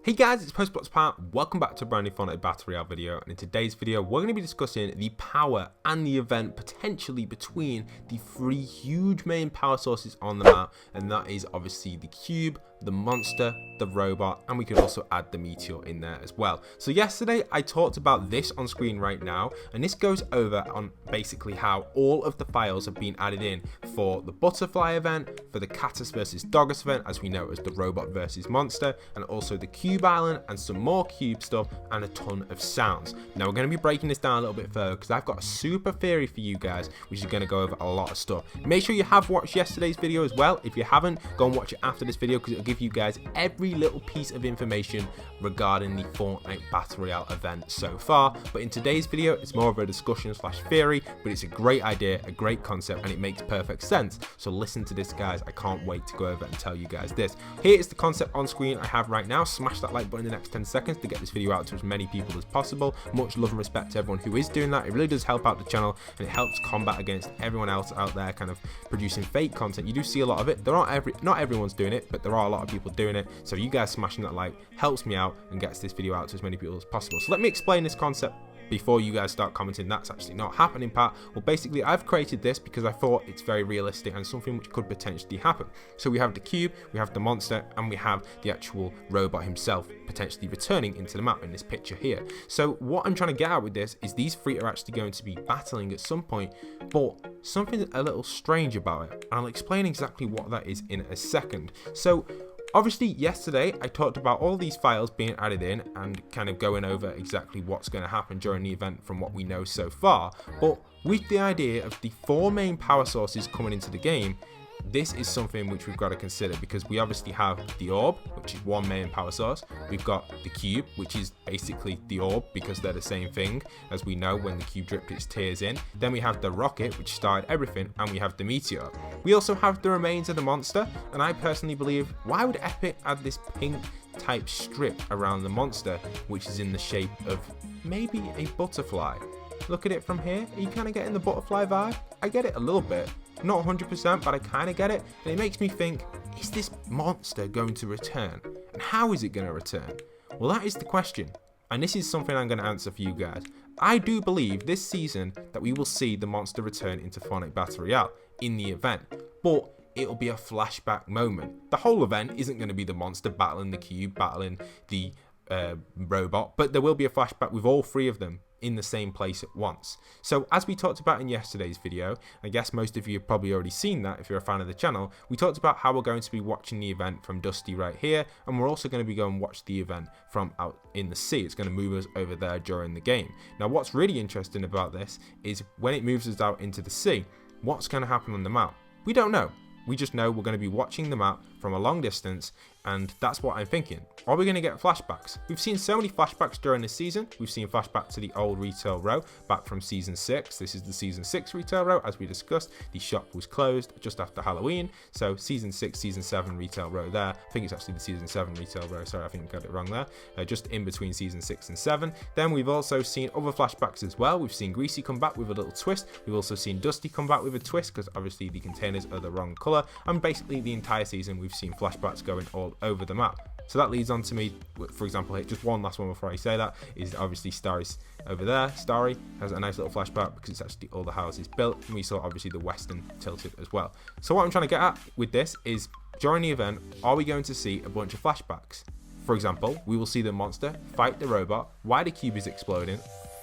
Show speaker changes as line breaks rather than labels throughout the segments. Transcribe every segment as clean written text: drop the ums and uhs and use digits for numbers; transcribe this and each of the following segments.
Hey guys, it's postboxpat. Welcome back to a brand new Fortnite Battle Royale video, and in today's video we're going to be discussing the power and the event potentially between the three huge main power sources on the map, and that is obviously the cube, the monster, the robot, and we could also add the meteor in there as well. So yesterday I talked about this on screen right now, and this goes over on basically how all of the files have been added in for the butterfly event, for the Catus versus Doggos event, as we know as the robot versus monster, and also the cube island and some more cube stuff and a ton of sounds. Now we're going to be breaking this down a little bit further because I've got a super theory for you guys which is going to go over a lot of stuff. Make sure you have watched yesterday's video as well. If you haven't, go and watch it after this video because it'll give you guys every little piece of information regarding the Fortnite Battle Royale event so far. But in today's video it's more of a discussion slash theory, but it's a great idea, a great concept, and it makes perfect sense. So listen to this guys, I can't wait to go over and tell you guys this. Here is the concept on screen I have right now. Smash that like button in the next 10 seconds to get this video out to as many people as possible. Much love and respect to everyone who is doing that. It really does help out the channel and it helps combat against everyone else out there kind of producing fake content. You do see a lot of it. Not everyone's doing it, but there are a lot of people doing it. So you guys smashing that like helps me out and gets this video out to as many people as possible. So let me explain this concept before you guys start commenting that's actually not happening, Pat. Well, basically I've created this because I thought it's very realistic and something which could potentially happen. So we have the cube, we have the monster, and we have the actual robot himself potentially returning into the map in this picture here. So what I'm trying to get out with this is these three are actually going to be battling at some point, but something a little strange about it, and I'll explain exactly what that is in a second. So obviously yesterday I talked about all these files being added in and kind of going over exactly what's going to happen during the event from what we know so far, but with the idea of the four main power sources coming into the game, this is something which we've got to consider because we obviously have the orb, which is one main power source. We've got the cube, which is basically the orb because they're the same thing, as we know when the cube dripped its tears in. Then we have the rocket, which started everything, and we have the meteor. We also have the remains of the monster, and I personally believe, why would Epic add this pink type strip around the monster, which is in the shape of maybe a butterfly? Look at it from here. Are you kind of getting the butterfly vibe? I get it a little bit. Not 100%, but I kind of get it. And it makes me think, is this monster going to return? And how is it going to return? Well, that is the question. And this is something I'm going to answer for you guys. I do believe this season that we will see the monster return into Fortnite Battle Royale in the event. But it'll be a flashback moment. The whole event isn't going to be the monster battling the cube, battling the robot, but there will be a flashback with all three of them in the same place at once. So as we talked about in yesterday's video, I guess most of you have probably already seen that if you're a fan of the channel, we talked about how we're going to be watching the event from Dusty right here, and we're also going to be going to watch the event from out in the sea. It's going to move us over there during the game. Now what's really interesting about this is when it moves us out into the sea, what's going to happen on the map? We don't know. We just know we're going to be watching the map from a long distance, and that's what I'm thinking. Are we going to get flashbacks? We've seen so many flashbacks during this season. We've seen flashback to the old retail row back from season 6. This is the season 6 retail row. As we discussed, the shop was closed just after Halloween. So season 6, season 7 retail row there. I think it's actually the season 7 retail row. Sorry, I think I got it wrong there. Just in between season 6 and 7. Then we've also seen other flashbacks as well. We've seen Greasy come back with a little twist. We've also seen Dusty come back with a twist because obviously the containers are the wrong color. And basically the entire season we've seen flashbacks going all over the map. So that leads on to me, for example, here, just one last one before I say that, is obviously Starry's over there. Starry has a nice little flashback because it's actually all the houses built, and we saw obviously the western tilted as well. So what I'm trying to get at with this is, during the event, are we going to see a bunch of flashbacks? For example, we will see the monster fight the robot while the cube is exploding,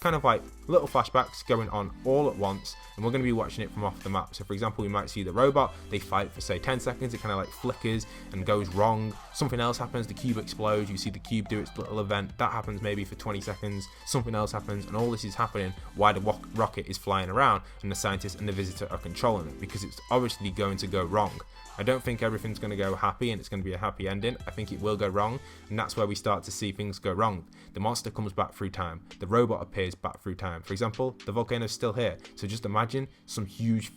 kind of like little flashbacks going on all at once, and we're going to be watching it from off the map. So for example, we might see the robot, they fight for say 10 seconds, it kind of like flickers and goes wrong, something else happens, the cube explodes, you see the cube do its little event, that happens maybe for 20 seconds, something else happens, and all this is happening while the rocket is flying around and the scientist and the visitor are controlling it, because it's obviously going to go wrong. I don't think everything's going to go happy and it's going to be a happy ending. I think it will go wrong, and that's where we start to see things go wrong. The monster comes back through time. The robot appears back through time. For example, the volcano's still here. So just imagine some huge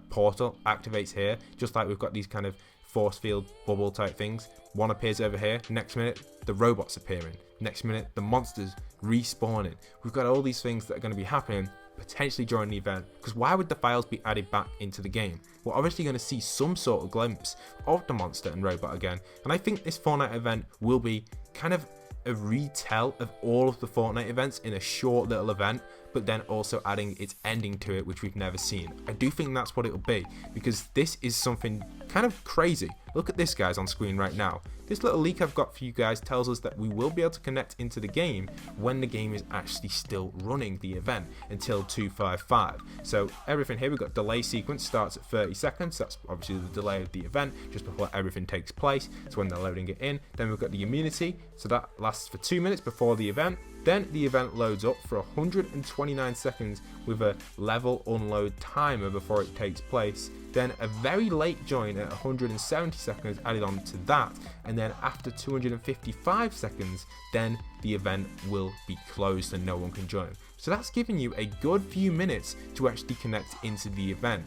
portal activates here, just like we've got these kind of force field bubble type things. One appears over here. Next minute, the robot's appearing. Next minute, the monster's respawning. We've got all these things that are going to be happening potentially during the event, because why would the files be added back into the game? We're obviously going to see some sort of glimpse of the monster and robot again, and I think this Fortnite event will be kind of a retell of all of the Fortnite events in a short little event, but then also adding its ending to it, which we've never seen. I do think that's what it'll be, because this is something kind of crazy. Look at this, guys, on screen right now. This little leak I've got for you guys tells us that we will be able to connect into the game when the game is actually still running the event until 255. So everything here, we've got delay sequence starts at 30 seconds. That's obviously the delay of the event just before everything takes place. So when they're loading it in, then we've got the immunity. So that lasts for 2 minutes before the event. Then the event loads up for 129 seconds with a level unload timer before it takes place. Then a very late join at 170 seconds added on to that, and then after 255 seconds, then the event will be closed and no one can join. So that's giving you a good few minutes to actually connect into the event.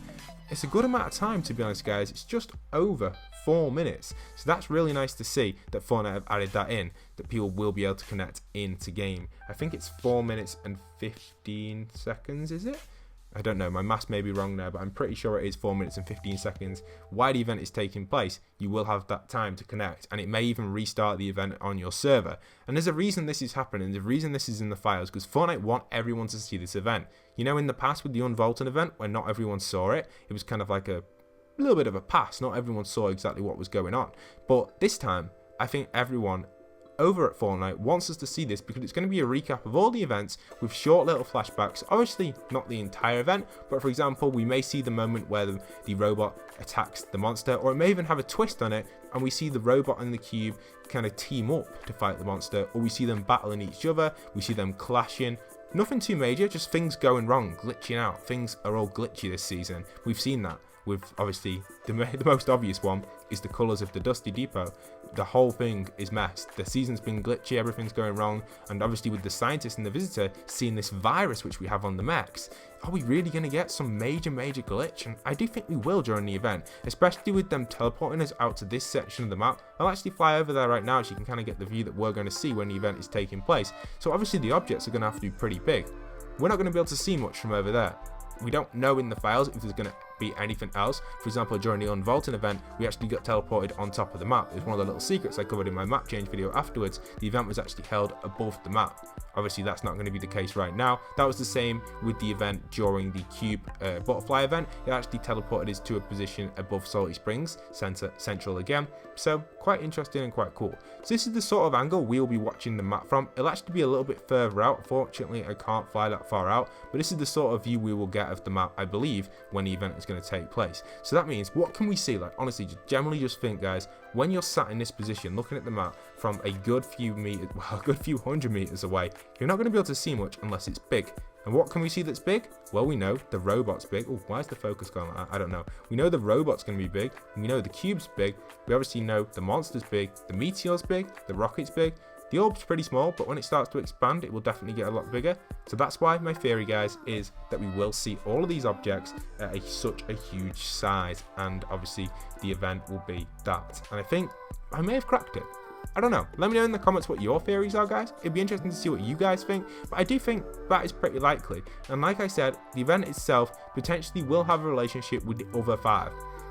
It's a good amount of time, to be honest, guys. It's just over 4 minutes. So that's really nice to see that Fortnite have added that in, that people will be able to connect into game. I think it's 4 minutes and 15 seconds, is it? I don't know, my maths may be wrong there, but I'm pretty sure it is 4 minutes and 15 seconds. While the event is taking place, you will have that time to connect, and it may even restart the event on your server. And there's a reason this is happening, the reason this is in the files, because Fortnite want everyone to see this event. You know, in the past with the Unvaulted event, when not everyone saw it, it was kind of like a little bit of a pass. Not everyone saw exactly what was going on. But this time, I think everyone over at Fortnite wants us to see this, because it's going to be a recap of all the events with short little flashbacks. Obviously not the entire event, but for example, we may see the moment where the robot attacks the monster, or it may even have a twist on it and we see the robot and the cube kind of team up to fight the monster, or we see them battling each other, we see them clashing. Nothing too major, just things going wrong, glitching out. Things are all glitchy this season. We've seen that with, obviously, the most obvious one is the colours of the Dusty Depot. The whole thing is messed. The season's been glitchy, everything's going wrong, and obviously with the scientist and the visitor seeing this virus which we have on the mechs, are we really going to get some major glitch? And I do think we will during the event, especially with them teleporting us out to this section of the map. I'll actually fly over there right now so you can kind of get the view that we're going to see when the event is taking place. So obviously the objects are going to have to be pretty big. We're not going to be able to see much from over there. We don't know in the files if there's going to be anything else. For example, during the Unvaulted event, we actually got teleported on top of the map. It's one of the little secrets I covered in my map change video afterwards. The event was actually held above the map. Obviously, that's not going to be the case right now. That was the same with the event during the Cube Butterfly event. It actually teleported us to a position above Salty Springs, central again. So, quite interesting and quite cool. So this is the sort of angle we'll be watching the map from. It'll actually be a little bit further out. Fortunately, I can't fly that far out, but this is the sort of view we will get of the map, I believe, when the event is going to take place. So that means, what can we see? Like, honestly, generally just think, guys, when you're sat in this position looking at the map from a good few meters, well, a good few hundred meters away, you're not going to be able to see much unless it's big. And what can we see that's big? Well, we know the robot's big. Oh, why is the focus going like that? I don't know. We know the robot's going to be big. We know the cube's big. We obviously know the monster's big. The meteor's big. The rocket's big. The orb's pretty small, but when it starts to expand, it will definitely get a lot bigger. So that's why my theory, guys, is that we will see all of these objects at such a huge size. And obviously, the event will be that. And I think I may have cracked it. I don't know. Let me know in the comments what your theories are, guys. It'd be interesting to see what you guys think. But I do think that is pretty likely. And like I said, the event itself potentially will have a relationship with the other 5.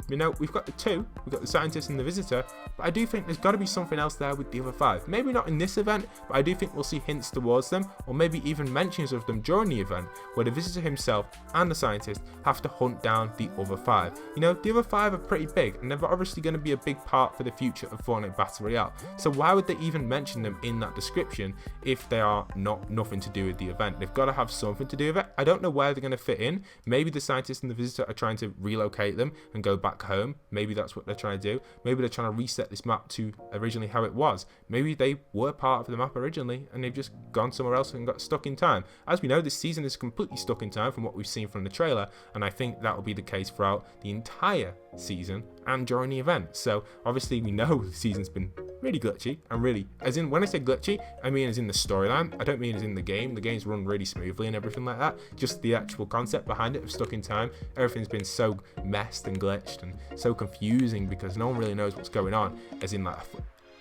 You know, we've got the 2, we've got the scientist and the visitor, but I do think there's got to be something else there with the other 5. Maybe not in this event, but I do think we'll see hints towards them, or maybe even mentions of them during the event, where the visitor himself and the scientist have to hunt down the other 5. You know, the other 5 are pretty big, and they're obviously going to be a big part for the future of Fortnite Battle Royale. So why would they even mention them in that description if they are nothing to do with the event? They've got to have something to do with it. I don't know where they're going to fit in. Maybe the scientist and the visitor are trying to relocate them and go back home. Maybe that's what they're trying to do. Maybe they're trying to reset this map to originally how it was. Maybe they were part of the map originally and they've just gone somewhere else and got stuck in time. As we know, this season is completely stuck in time from what we've seen from the trailer, and I think that will be the case throughout the entire season and during the event. So obviously we know the season's been really glitchy, and really, as in, when I say glitchy, I mean as in the storyline. I don't mean as in the game. The game's run really smoothly and everything like that. Just the actual concept behind it of stuck in time. Everything's been so messed and glitched and so confusing because no one really knows what's going on, as in like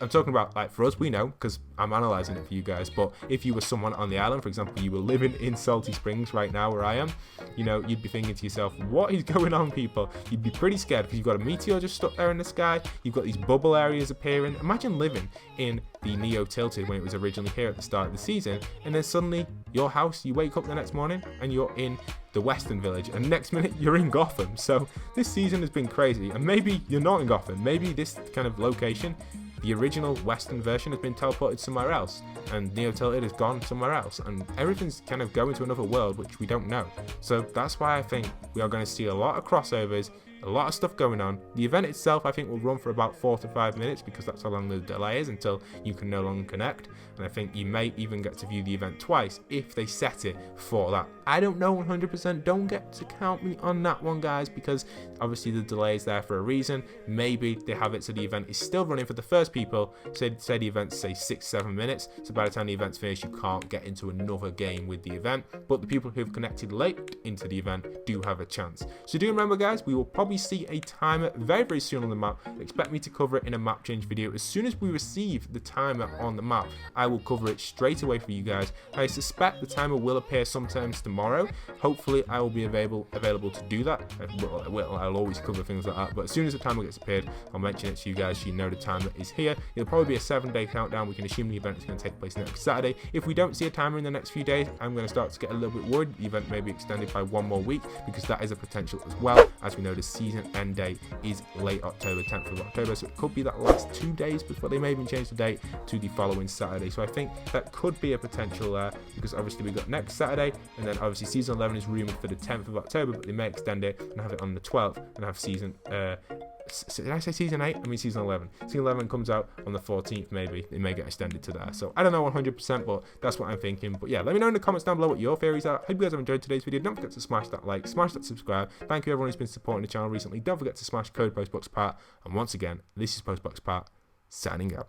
I'm talking about, like, for us, we know because I'm analysing it for you guys, but if you were someone on the island, for example, you were living in Salty Springs right now where I am, you know, you'd be thinking to yourself, what is going on, people? You'd be pretty scared because you've got a meteor just stuck there in the sky, you've got these bubble areas appearing. Imagine living in the Neo Tilted when it was originally here at the start of the season, and then suddenly your house, you wake up the next morning and you're in the Western Village, and next minute you're in Gotham. So this season has been crazy, and maybe you're not in Gotham. Maybe this kind of location, the original Western version, has been teleported somewhere else, and Neo Tilted has gone somewhere else, and everything's kind of going to another world which we don't know. So that's why I think we are going to see a lot of crossovers, a lot of stuff going on. The event itself, I think, will run for about 4 to 5 minutes because that's how long the delay is until you can no longer connect. And I think you may even get to view the event twice if they set it for that. I don't know 100%. Don't get to count me on that one, guys, because obviously the delay is there for a reason. Maybe they have it so the event is still running for the first people. Say the event's, say, 6-7 minutes. So by the time the event's finished, you can't get into another game with the event. But the people who've connected late into the event do have a chance. So do remember, guys, we will probably see a timer very, very soon on the map. Expect me to cover it in a map change video. As soon as we receive the timer on the map, I will cover it straight away for you guys. I suspect the timer will appear sometimes tomorrow. Hopefully I will be available to do that. I'll always cover things like that, but as soon as the timer gets appeared, I'll mention it to you guys so you know the timer is here. It'll probably be a 7-day countdown. We can assume the event is going to take place next Saturday. If we don't see a timer in the next few days, I'm going to start to get a little bit worried. The event may be extended by 1 more week because that is a potential as well. As we know, the season end date is late October, 10th of October, so it could be that last 2 days before they may even change the date to the following Saturday. So I think that could be a potential there because obviously we got next Saturday, and then obviously season 11 is rumored for the 10th of October, but they may extend it and have it on the 12th and have season did I say season 8? I mean season 11. Season 11 comes out on the 14th, maybe. It may get extended to that. So I don't know 100%, but that's what I'm thinking. But yeah, let me know in the comments down below what your theories are. Hope you guys have enjoyed today's video. Don't forget to smash that like, smash that subscribe. Thank you everyone who's been supporting the channel recently. Don't forget to smash code postboxpat. And once again, this is postboxpat, signing out.